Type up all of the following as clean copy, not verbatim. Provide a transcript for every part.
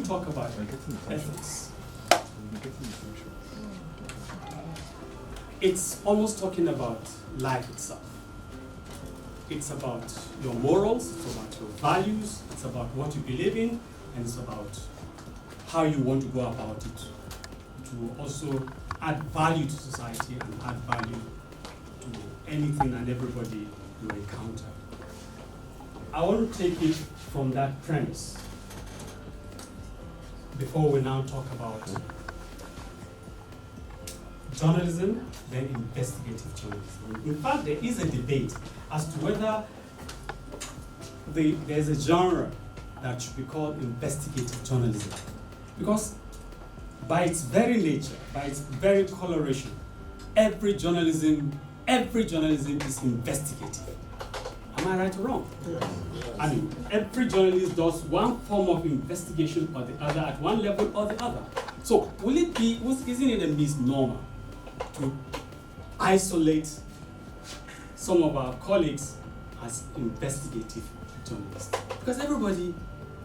talk about ethics, it's almost talking about life itself. It's about your morals, it's about your values, it's about what you believe in, and it's about how you want to go about it to also add value to society and add value to anything and everybody you encounter. I want to take it from that premise before we now talk about journalism, then investigative journalism. In fact, there is a debate as to whether there's a genre that should be called investigative journalism. Because by its very nature, by its very coloration, every journalism is investigative. Am I right or wrong? Yes. I mean, every journalist does one form of investigation or the other at one level or the other. So isn't it a misnomer to isolate some of our colleagues as investigative journalists? Because everybody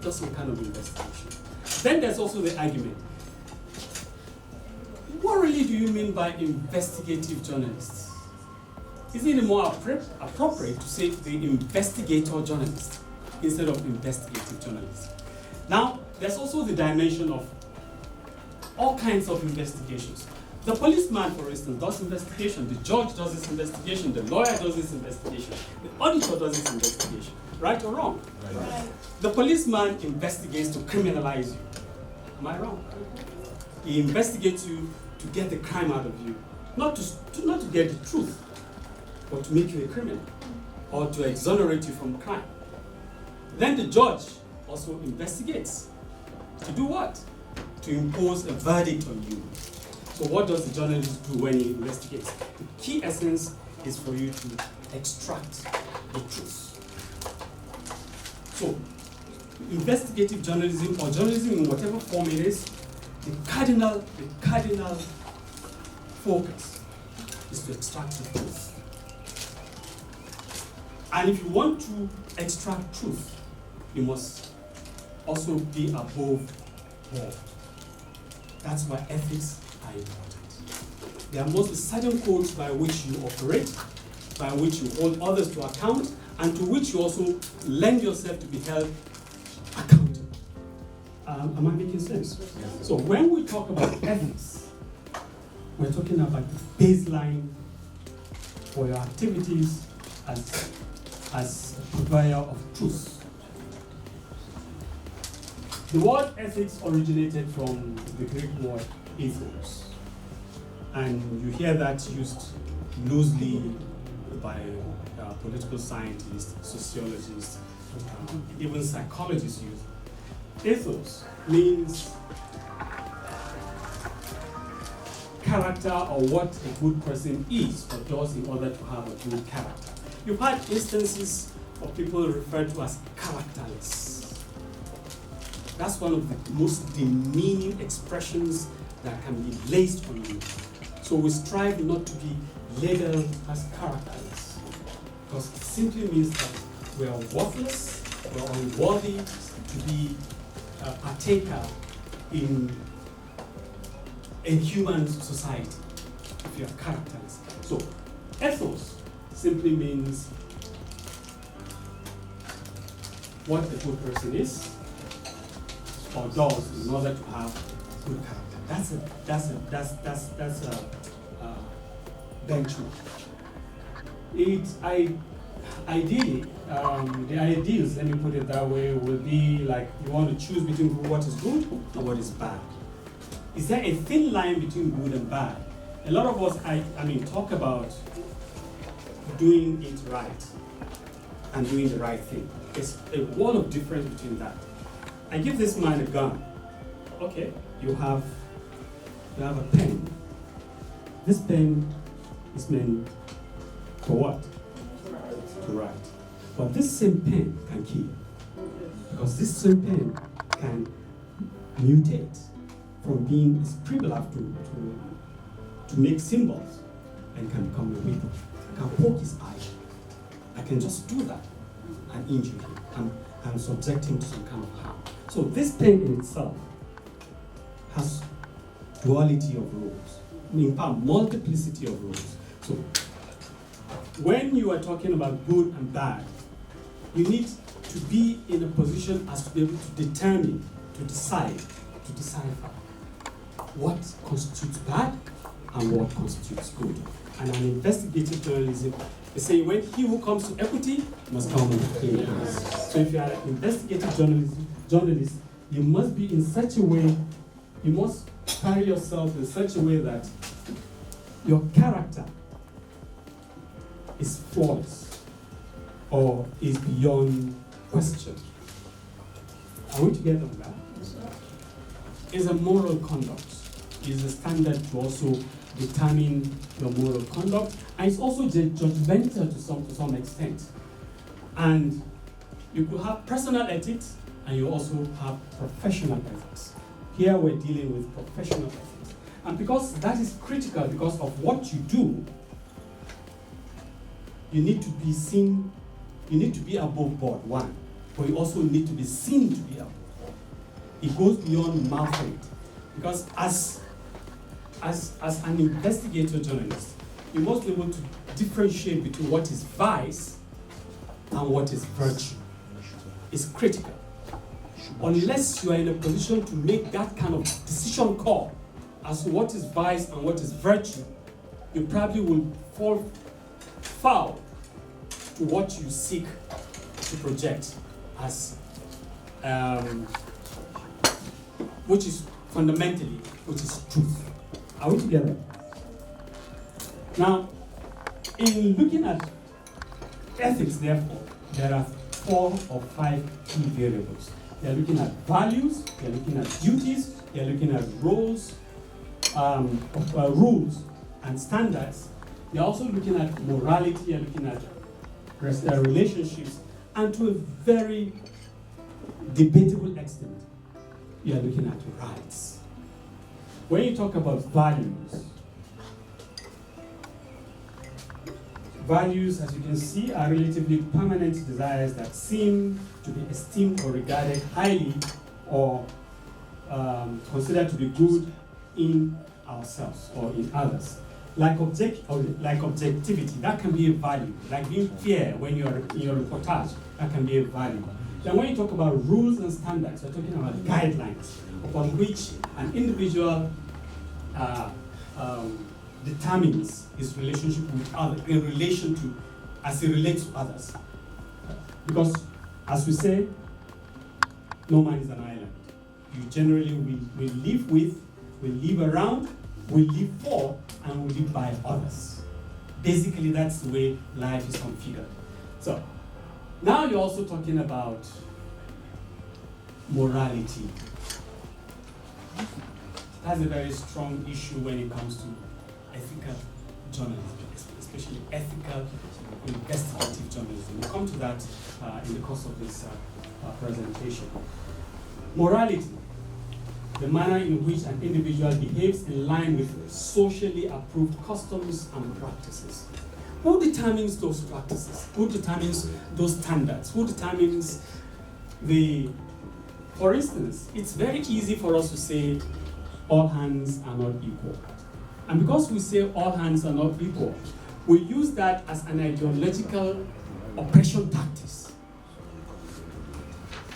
does some kind of investigation. Then there's also the argument. What really do you mean by investigative journalists? Isn't it more appropriate to say the investigator journalist instead of investigative journalist? Now, there's also the dimension of all kinds of investigations. The policeman, for instance, does investigation. The judge does this investigation. The lawyer does this investigation. The auditor does this investigation. Right or wrong? Right. The policeman investigates to criminalize you. Am I wrong? He investigates you to get the crime out of you, not to get the truth, but to make you a criminal or to exonerate you from crime. Then the judge also investigates. To do what? To impose a verdict on you. So what does the journalist do when he investigates? The key essence is for you to extract the truth. So investigative journalism or journalism in whatever form it is, the cardinal focus is to extract the truth. And if you want to extract truth, you must also be above board. That's why ethics are important. There must be certain codes by which you operate, by which you hold others to account, and to which you also lend yourself to be held accountable. Am I making sense? Yes. So when we talk about ethics, we're talking about the baseline for your activities as a provider of truth. The word ethics originated from the Greek word ethos, and you hear that used loosely by political scientists, sociologists, even psychologists use. Ethos means character or what a good person is or does in order to have a good character. You've had instances of people referred to as characterless. That's one of the most demeaning expressions that can be laced on you. So we strive not to be labeled as characterless, because it simply means that we are worthless, we are unworthy to be a partaker in a human society if you are characterless. So ethos simply means what a good person is or does in order to have good character. That's a benchmark. Ideally, the ideals, let me put it that way, will be like you want to choose between what is good and what is bad. Is there a thin line between good and bad? A lot of us, talk about doing it right and doing the right thing. There's a world of difference between that. I give this man a gun. Okay, you have a pen. This pen is meant for what? To write. But this same pen can kill. Because this same pen can mutate from being a scribbler to make symbols and can become a weapon. I can poke his eye. I can just do that and injure him and subject him to some kind of harm. So this pen in itself has duality of roles, in fact, multiplicity of roles. So, when you are talking about good and bad, you need to be in a position as to be able to determine, to decipher what constitutes bad and what constitutes good. And an investigative journalism, they say when he who comes to equity must come with clean hands. So if you are an investigative journalist, you must be in such a way, you must carry yourself in such a way that your character is flawless or is beyond question. Are we together on that? Is a moral conduct. Is a standard to also determine your moral conduct, and it's also judgmental to some extent. And you could have personal ethics, and you also have professional ethics. Here we're dealing with professional ethics. And because that is critical, because of what you do, you need to be seen, you need to be above board, one, but you also need to be seen to be above board. It goes beyond mouthing. Because as an investigator journalist, you must be able to differentiate between what is vice and what is virtue. It's critical. Unless you are in a position to make that kind of decision call as to what is vice and what is virtue, you probably will fall foul to what you seek to project as, which is fundamentally, which is truth. Are we together? Now, in looking at ethics, therefore, there are 4 or 5 key variables. They are looking at values, they are looking at duties, they are looking at roles, rules and standards. They are also looking at morality, they are looking at relationships, and to a very debatable extent, you are looking at rights. When you talk about values, values, as you can see, are relatively permanent desires that seem to be esteemed or regarded highly or considered to be good in ourselves or in others. Like objectivity, that can be a value. Like being fair when you're in your reportage, that can be a value. Then when you talk about rules and standards, we're talking about guidelines upon which an individual determines his relationship with others in relation to, as he relates to others. Because, as we say, no man is an island. You generally will live with, will live around, will live for, and will live by others. Basically, that's the way life is configured. So, now you're also talking about morality. That's a very strong issue when it comes to ethical journalism, especially ethical investigative journalism. We'll come to that in the course of this presentation. Morality, the manner in which an individual behaves in line with socially approved customs and practices. Who determines those practices? Who determines those standards? Who determines for instance, it's very easy for us to say all hands are not equal. And because we say all hands are not equal, we use that as an ideological oppression tactics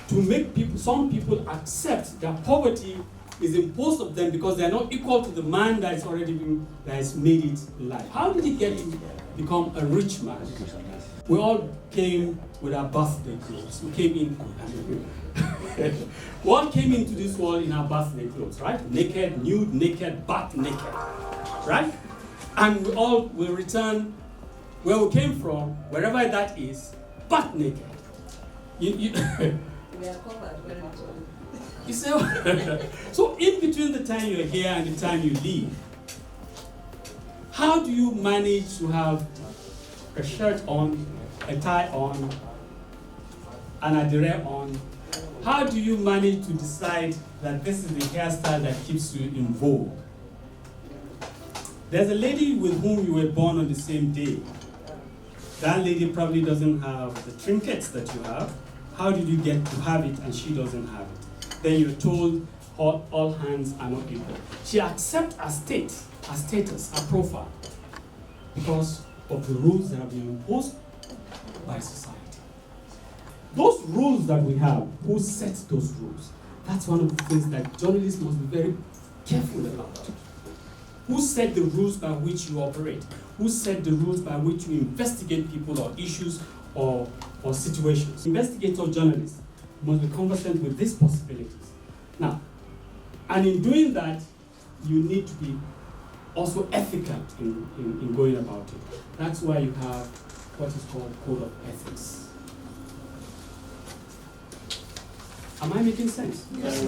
to make some people accept that poverty is imposed of them because they are not equal to the man that has made it in life. How did he get to become a rich man? We all came with our birthday clothes. We came in. We all came into this world in our birthday clothes, right? Naked, nude, naked, butt naked, right? And we all will return where we came from, wherever that is, butt naked. We are covered very much. You say, so in between the time you're here and the time you leave, how do you manage to have a shirt on, a tie on, and a direct on? How do you manage to decide that this is the hairstyle that keeps you in vogue? There's a lady with whom you were born on the same day. That lady probably doesn't have the trinkets that you have. How did you get to have it and she doesn't have it? Then you're told all hands are not equal. She accepts her state, her status, her profile, because of the rules that have been imposed by society. Those rules that we have, who sets those rules? That's one of the things that journalists must be very careful about. Who set the rules by which you operate? Who set the rules by which you investigate people or issues or situations? Investigator journalists must be conversant with these possibilities. Now, and in doing that, you need to be also ethical in going about it. That's why you have what is called code of ethics. Am I making sense? Yes.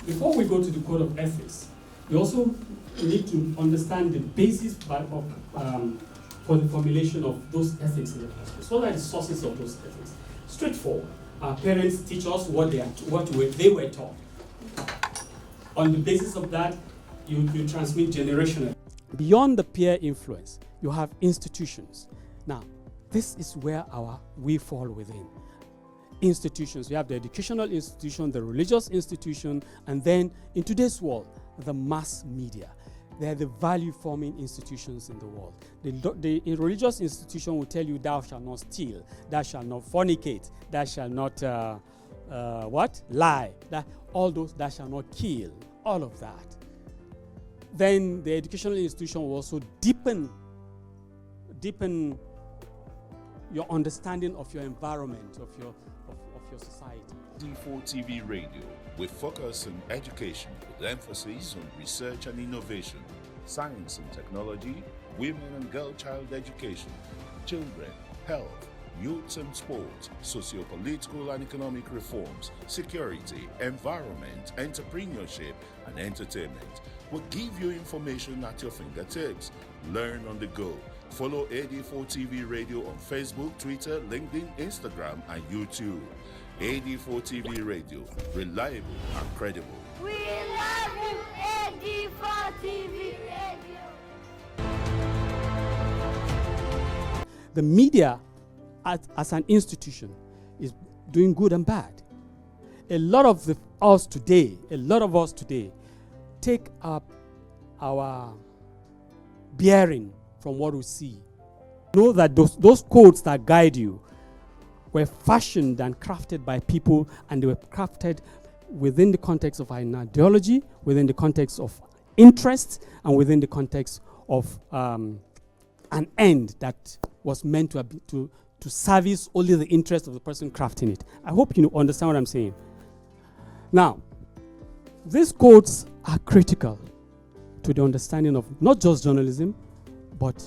Before we go to the code of ethics, we also need to understand the basis for the formulation of those ethics in the first place. What are the sources of those ethics? Straightforward. Our parents teach us what they were taught. On the basis of that, you transmit generationally. Beyond the peer influence, you have institutions. Now, this is where we fall within. Institutions. You have the educational institution, the religious institution, and then in today's world, the mass media. They are the value-forming institutions in the world. The religious institution will tell you, thou shalt not steal, thou shalt not fornicate, thou shalt not lie, all those, thou shalt not kill, all of that. Then the educational institution will also deepen your understanding of your environment, of your society. ID4 TV Radio, we focus on education with emphasis on research and innovation, science and technology, women and girl child education, children, health, youth and sport, socio-political and economic reforms, security, environment, entrepreneurship, and entertainment. We'll give you information at your fingertips. Learn on the go. Follow AD4 TV Radio on Facebook, Twitter, LinkedIn, Instagram, and YouTube. AD4 TV Radio, reliable and credible. We love you, AD4 TV Radio. The media as an institution is doing good and bad. A lot of us today take up our bearing from what we see. Know that those codes that guide you were fashioned and crafted by people, and they were crafted within the context of an ideology, within the context of interest, and within the context of an end that was meant to service only the interest of the person crafting it. I hope you understand what I'm saying. Now, these codes are critical to the understanding of not just journalism, but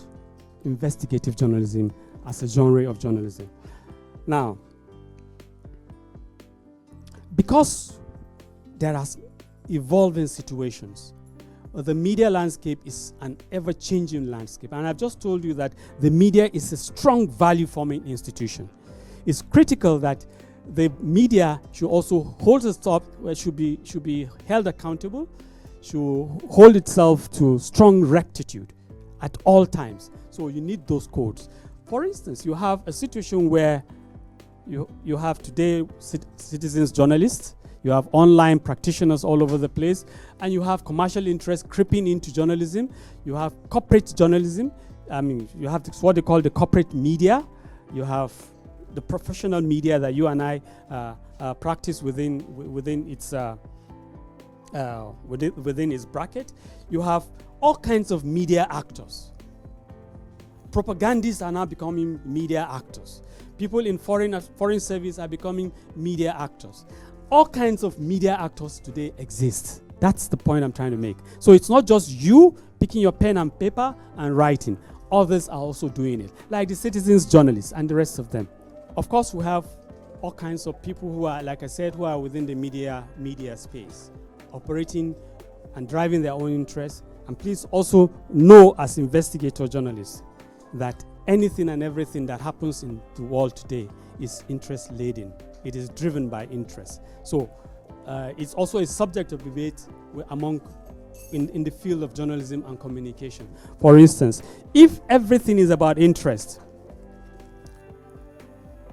investigative journalism as a genre of journalism. Now, because there are evolving situations, the media landscape is an ever-changing landscape. And I've just told you that the media is a strong value-forming institution. It's critical that the media should also hold itself, should be held accountable, should hold itself to strong rectitude at all times. So you need those codes. For instance, you have a situation where you have today citizens journalists, you have online practitioners all over the place, and you have commercial interests creeping into journalism. You have corporate journalism. You have what they call the corporate media. You have the professional media that you and I practice within its bracket. You have all kinds of media actors. Propagandists are now becoming media actors. People in foreign service are becoming media actors. All kinds of media actors today exist. That's the point I'm trying to make. So it's not just you picking your pen and paper and writing. Others are also doing it, like the citizens journalists and the rest of them. Of course, we have all kinds of people who are, like I said, who are within the media space, operating and driving their own interests. And please also know, as investigator journalists, that anything and everything that happens in the world today is interest-laden. It is driven by interest. So it's also a subject of debate in the field of journalism and communication. For instance, if everything is about interest,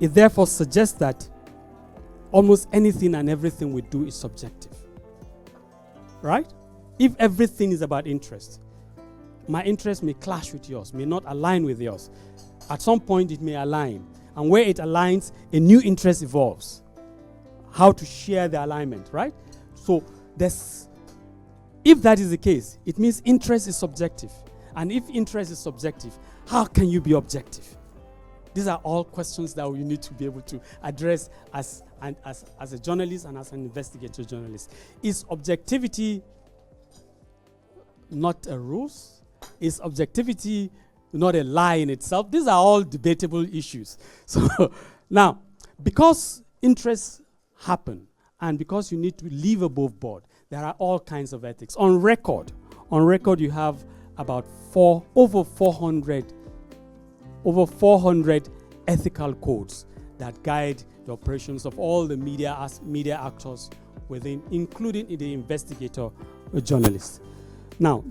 it therefore suggests that almost anything and everything we do is subjective. right? If everything is about interest, my interest may clash with yours, may not align with yours. At some point, it may align. And where it aligns, a new interest evolves. How to share the alignment, right? So if that is the case, it means interest is subjective. And if interest is subjective, how can you be objective? These are all questions that we need to be able to address as a journalist and as an investigative journalist. Is objectivity not a ruse? Is objectivity not a lie in itself? These are all debatable issues. So now, because interests happen and because you need to live above board, there are all kinds of ethics. On record, you have about over 400 ethical codes that guide the operations of all the media actors within, including the investigator journalists. Now,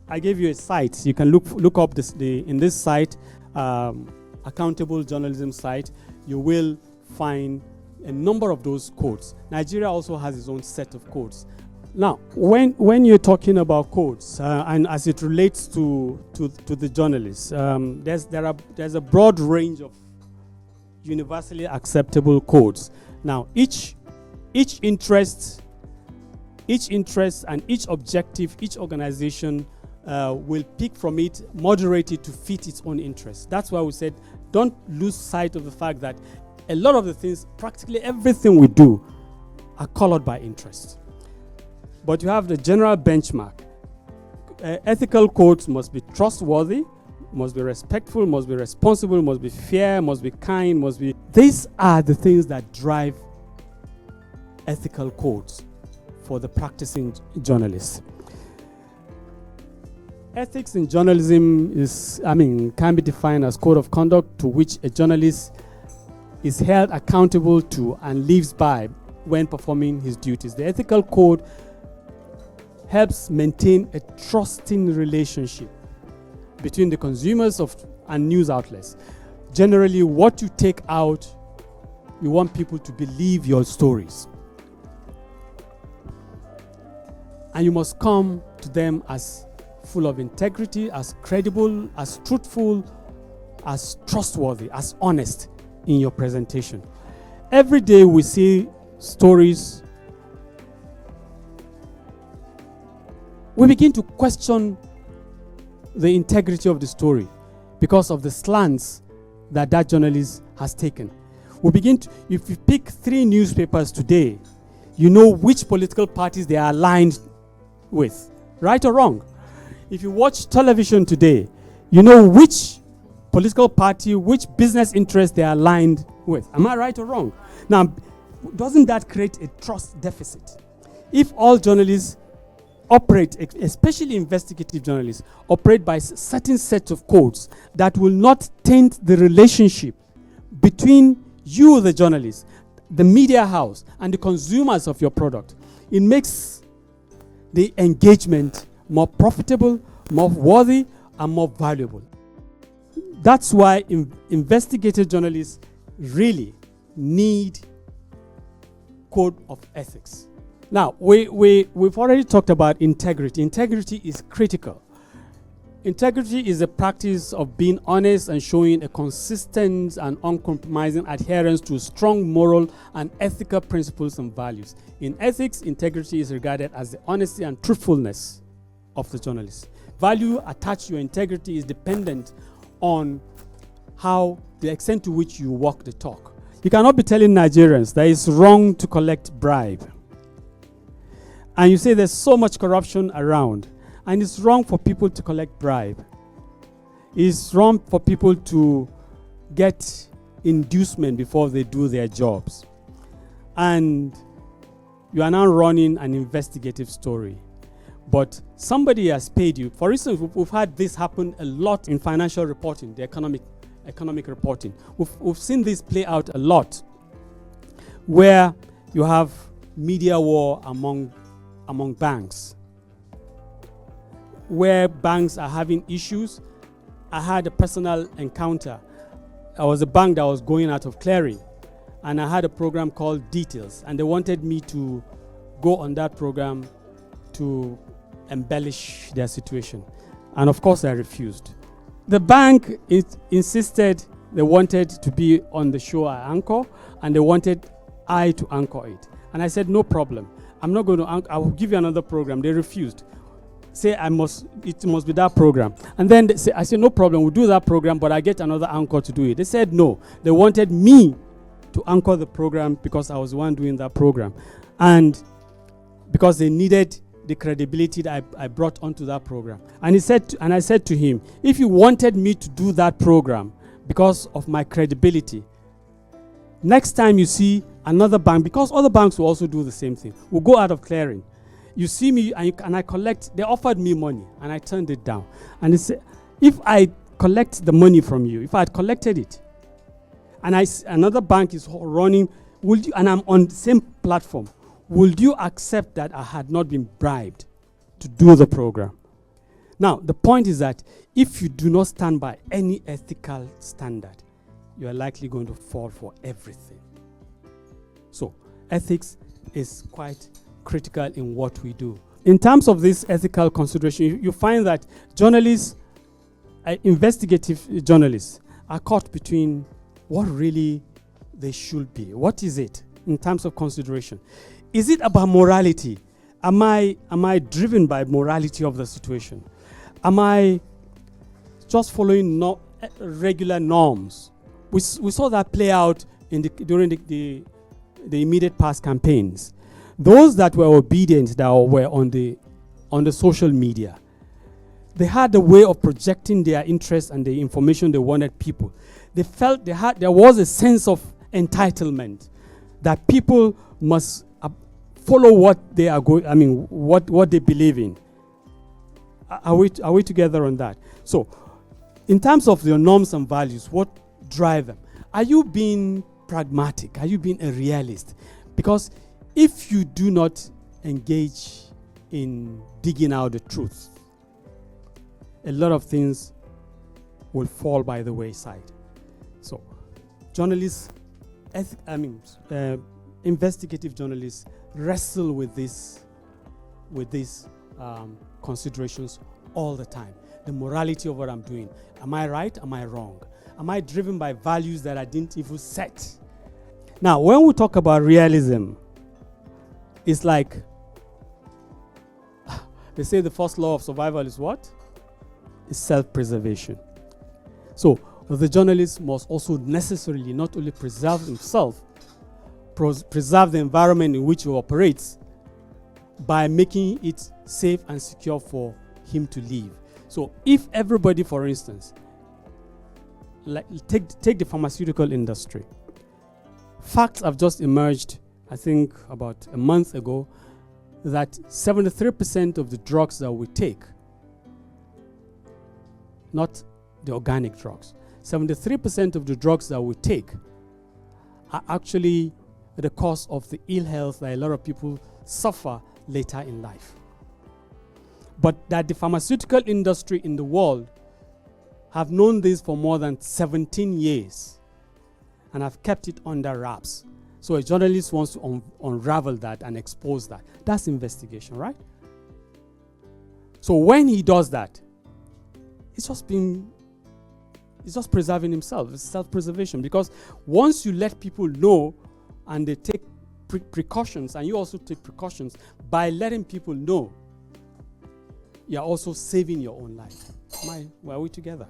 I gave you a site. You can look up in this site, accountable journalism site. You will find a number of those codes. Nigeria also has its own set of codes. Now, when you're talking about codes, and as it relates to the journalists, there's a broad range of universally acceptable codes. Now, each interest and each objective, each organization will pick from it, moderate it to fit its own interests. That's why we said don't lose sight of the fact that a lot of the things, practically everything we do, are colored by interest. But you have the general benchmark. Ethical codes must be trustworthy, must be respectful, must be responsible, must be fair, must be kind, These are the things that drive ethical codes for the practicing journalist. Ethics in journalism can be defined as code of conduct to which a journalist is held accountable to and lives by when performing his duties. The ethical code helps maintain a trusting relationship between the consumers and news outlets. Generally, what you take out, you want people to believe your stories. And you must come to them as full of integrity, as credible, as truthful, as trustworthy, as honest in your presentation. Every day we see stories. We begin to question the integrity of the story because of the slants that journalist has taken. If you pick 3 newspapers today, you know which political parties they are aligned with, right or wrong. If you watch television today, you know which political party, which business interest they are aligned with. Am I right or wrong? Now, doesn't that create a trust deficit? If all journalists operate, especially investigative journalists, operate by certain sets of codes that will not taint the relationship between you, the journalist, the media house, and the consumers of your product, it makes the engagement more profitable, more worthy, and more valuable. That's why investigative journalists really need code of ethics. Now, we've already talked about integrity. Integrity is critical. Integrity is the practice of being honest and showing a consistent and uncompromising adherence to strong moral and ethical principles and values. In ethics, integrity is regarded as the honesty and truthfulness of the journalist. Value attached to your integrity is dependent on the extent to which you walk the talk. You cannot be telling Nigerians that it's wrong to collect bribe. And you say there's so much corruption around, and it's wrong for people to collect bribe. It's wrong for people to get inducement before they do their jobs. And you are now running an investigative story. But somebody has paid you. For instance, we've had this happen a lot in financial reporting, the economic reporting. We've seen this play out a lot, where you have media war among banks, where banks are having issues. I had a personal encounter. I was a bank that was going out of clearing, and I had a program called Details, and they wanted me to go on that program to embellish their situation. And of course, I refused. The bank insisted they wanted to be on the show I anchor, and they wanted I to anchor it. And I said, no problem. I'm not going to anchor. I will give you another program. They refused. Say it must be that program. And then I said, no problem. We'll do that program, but I get another anchor to do it. They said no. They wanted me to anchor the program because I was the one doing that program. And because they needed the credibility that I brought onto that program. And I said to him, if you wanted me to do that program because of my credibility, next time you see another bank, because other banks will also do the same thing, we'll go out of clearing. You see me and I collect, they offered me money and I turned it down. And they said, if I collect the money from you, if I had collected it, and another bank is running, would you, and I'm on the same platform, would you accept that I had not been bribed to do the program? Now, the point is that if you do not stand by any ethical standard, you are likely going to fall for everything. So, ethics is quite critical in what we do. In terms of this ethical consideration, you find that journalists, investigative journalists, are caught between what really they should be. What is it in terms of consideration? Is it about morality? Am I driven by morality of the situation? Am I just following regular norms? We saw that play out during the immediate past campaigns. Those that were obedient, that were on the social media, they had a way of projecting their interests and the information they wanted people. They felt there was a sense of entitlement that people must follow what they are going. I mean, what they believe in. Are we together on that? So, in terms of your norms and values, what drive them? Are you being pragmatic? Are you being a realist? Because if you do not engage in digging out the truth, a lot of things will fall by the wayside. So, journalists, investigative journalists wrestle with these considerations all the time. The morality of what I'm doing. Am I right? Am I wrong? Am I driven by values that I didn't even set? Now, when we talk about realism, it's like they say the first law of survival is what? Is self-preservation. So the journalist must also necessarily not only preserve himself, preserve the environment in which he operates by making it safe and secure for him to live. So if everybody, for instance, like take the pharmaceutical industry, facts have just emerged, I think about a month ago, that 73% of the drugs that we take, not the organic drugs, 73% of the drugs that we take are actually the cause of the ill health that a lot of people suffer later in life. But that the pharmaceutical industry in the world have known this for more than 17 years and have kept it under wraps. So a journalist wants to unravel that and expose that. That's investigation, right? So when he does that, it's just preserving himself. It's self-preservation. Because once you let people know and they take precautions, and you also take precautions by letting people know, you're also saving your own life. Are we together?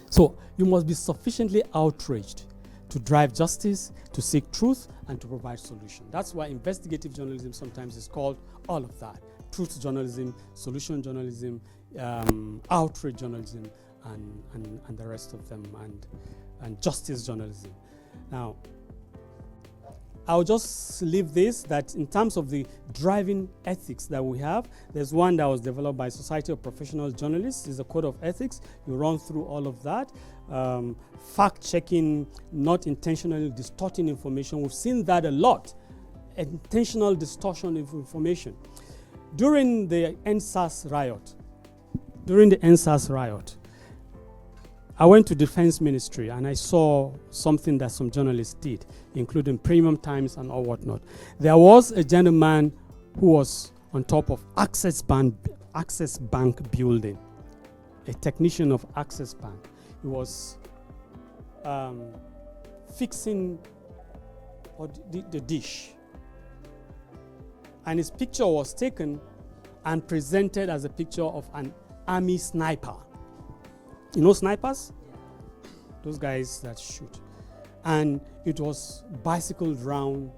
So you must be sufficiently outraged to drive justice, to seek truth, and to provide solution. That's why investigative journalism sometimes is called all of that. Truth journalism, solution journalism, outrage journalism, and the rest of them, and justice journalism. Now, I'll just leave this, that in terms of the driving ethics that we have, there's one that was developed by Society of Professional Journalists. It's a code of ethics. You run through all of that. Fact-checking, not intentionally distorting information. We've seen that a lot. Intentional distortion of information. During the NSAS riot, I went to Defense Ministry and I saw something that some journalists did, including Premium Times and all whatnot. There was a gentleman who was on top of Access Bank building, a technician of Access Bank. He was fixing the dish. And his picture was taken and presented as a picture of an army sniper. You know snipers? Those guys that shoot. And it was bicycled round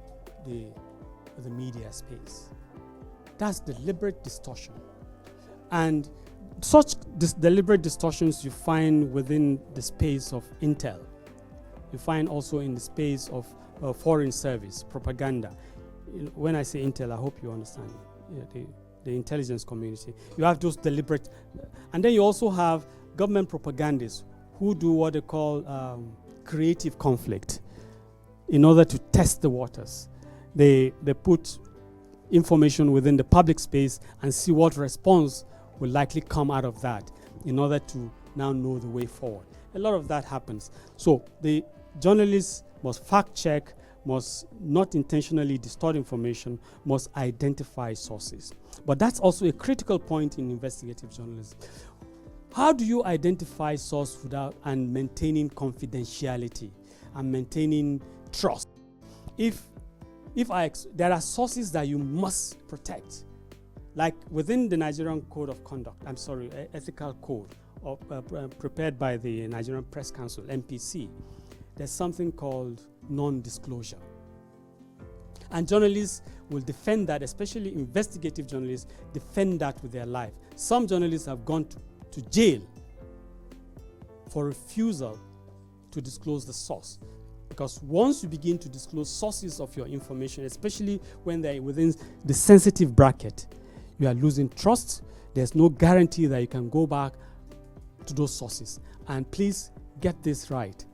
the media space. That's deliberate distortion. And such deliberate distortions you find within the space of intel. You find also in the space of foreign service, propaganda. When I say intel, I hope you understand the intelligence community. You have those deliberate, and then you also have government propagandists who do what they call creative conflict in order to test the waters. They put information within the public space and see what response will likely come out of that in order to now know the way forward. A lot of that happens. So the journalists must fact check, must not intentionally distort information, must identify sources. But that's also a critical point in investigative journalism. How do you identify source without and maintaining confidentiality and maintaining trust? If there are sources that you must protect, like within the Nigerian Code of Conduct, ethical code prepared by the Nigerian Press Council, NPC, there's something called non-disclosure. And journalists will defend that, especially investigative journalists, defend that with their life. Some journalists have gone to jail for refusal to disclose the source. Because once you begin to disclose sources of your information, especially when they're within the sensitive bracket, you are losing trust. There's no guarantee that you can go back to those sources. And please get this right.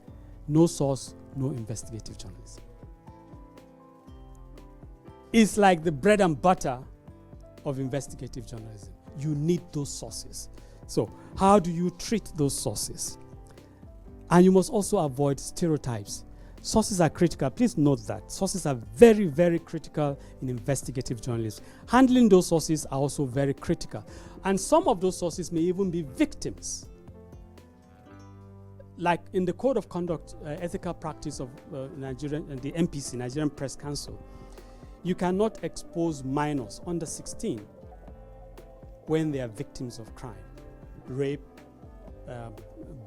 No source, no investigative journalism. It's like the bread and butter of investigative journalism. You need those sources. So how do you treat those sources? And you must also avoid stereotypes. Sources are critical. Please note that. Sources are very, very critical in investigative journalism. Handling those sources are also very critical. And some of those sources may even be victims. Like in the Code of Conduct, ethical practice of Nigerian, the NPC, Nigerian Press Council, you cannot expose minors under 16 when they are victims of crime. Rape,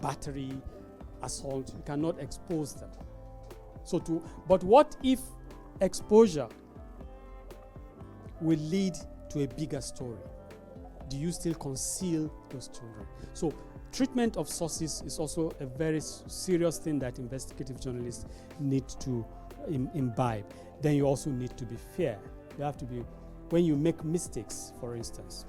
battery, assault, you cannot expose them. But what if exposure will lead to a bigger story? Do you still conceal those children? So treatment of sources is also a very serious thing that investigative journalists need to imbibe. Then you also need to be fair. You have to be, when you make mistakes, for instance,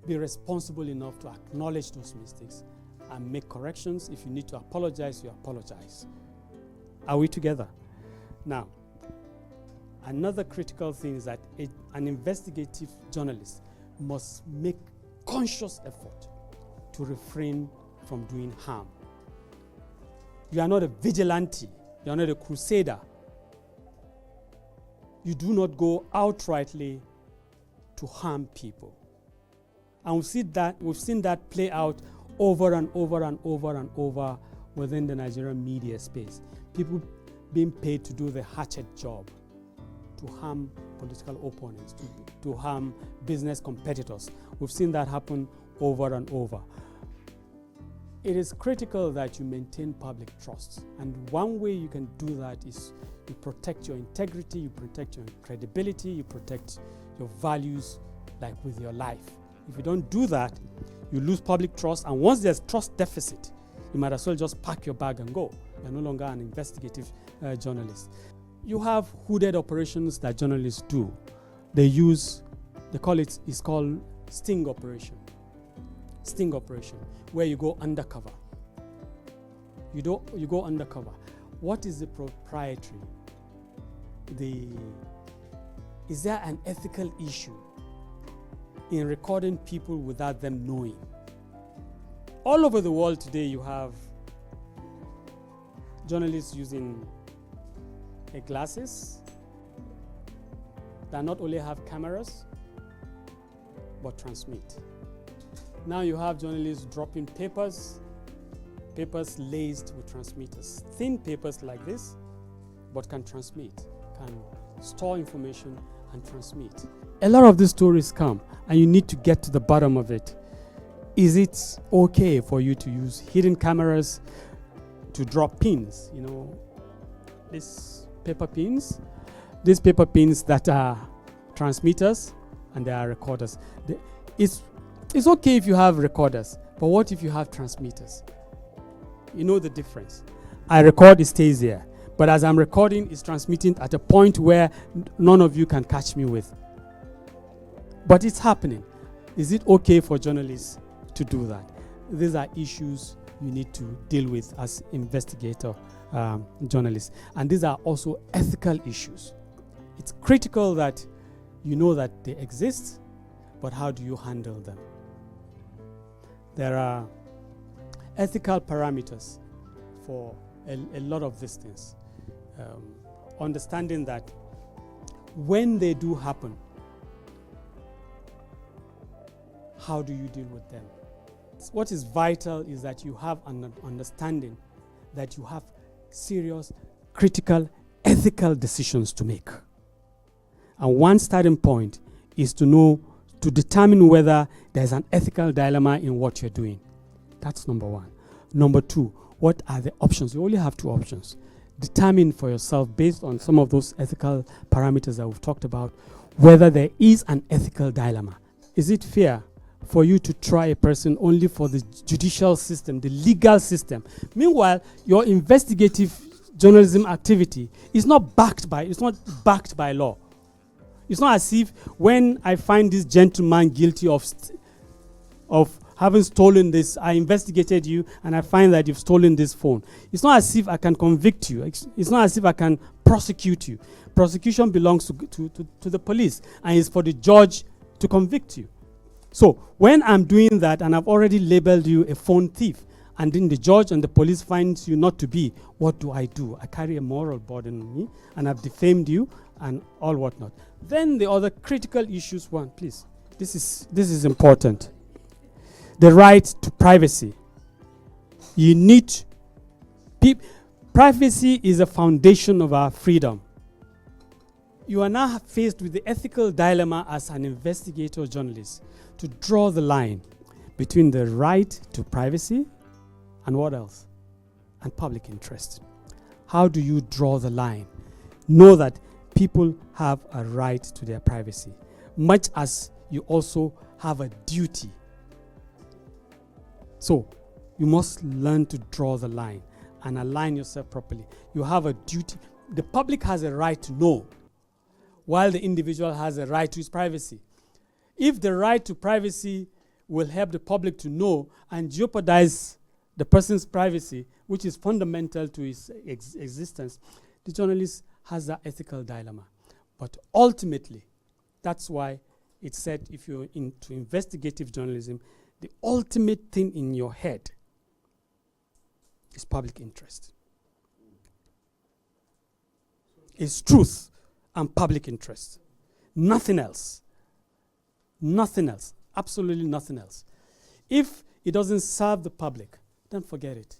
be responsible enough to acknowledge those mistakes and make corrections. If you need to apologize, you apologize. Are we together? Now, another critical thing is that an investigative journalist must make conscious effort to refrain from doing harm. You are not a vigilante. You are not a crusader. You do not go outrightly to harm people. And we've seen that play out over and over and over and over within the Nigerian media space. People being paid to do the hatchet job, to harm political opponents, to harm business competitors. We've seen that happen over and over. It is critical that you maintain public trust. And one way you can do that is you protect your integrity, you protect your credibility, you protect your values, like with your life. If you don't do that, you lose public trust. And once there's trust deficit, you might as well just pack your bag and go. You're no longer an investigative journalist. You have hooded operations that journalists do. It's called sting operation. Sting operation, where you go undercover. You go undercover. What is the proprietary? Is there an ethical issue in recording people without them knowing. All over the world today, you have journalists using glasses that not only have cameras, but transmit. Now you have journalists dropping papers laced with transmitters. Thin papers like this, but can transmit, can store information and transmit. A lot of these stories come, and you need to get to the bottom of it. Is it okay for you to use hidden cameras to drop pins? You know, these paper pins that are transmitters and they are recorders. It's okay if you have recorders, but what if you have transmitters? You know the difference. I record, it stays there. But as I'm recording, it's transmitting at a point where none of you can catch me with. But it's happening. Is it okay for journalists to do that? These are issues you need to deal with as investigator journalists. And these are also ethical issues. It's critical that you know that they exist, but how do you handle them? There are ethical parameters for a lot of these things. Understanding that when they do happen, how do you deal with them? What is vital is that you have an understanding that you have serious, critical, ethical decisions to make. And one starting point is to determine whether there's an ethical dilemma in what you're doing. That's number one. Number two, what are the options? You only have two options. Determine for yourself, based on some of those ethical parameters that we've talked about, whether there is an ethical dilemma. Is it fair for you to try a person only for the judicial system, the legal system? Meanwhile, your investigative journalism activity is not backed by law. It's not as if when I find this gentleman guilty of having stolen this, I investigated you and I find that you've stolen this phone. It's not as if I can convict you. It's not as if I can prosecute you. Prosecution belongs to the police, and it's for the judge to convict you. So when I'm doing that and I've already labeled you a phone thief, and then the judge and the police finds you not to be, what do? I carry a moral burden on me, and I've defamed you and all whatnot. Then the other critical issues, one, please. This is important. The right to privacy. Privacy is a foundation of our freedom. You are now faced with the ethical dilemma as an investigator journalist to draw the line between the right to privacy and what else? And public interest. How do you draw the line? Know that people have a right to their privacy, much as you also have a duty. So you must learn to draw the line and align yourself properly. You have a duty. The public has a right to know, while the individual has a right to his privacy. If the right to privacy will help the public to know and jeopardize the person's privacy, which is fundamental to his existence, the journalist has that ethical dilemma. But ultimately, that's why it's said if you're into investigative journalism, the ultimate thing in your head is public interest. It's truth and public interest. Nothing else. Nothing else. Absolutely nothing else. If it doesn't serve the public, then forget it.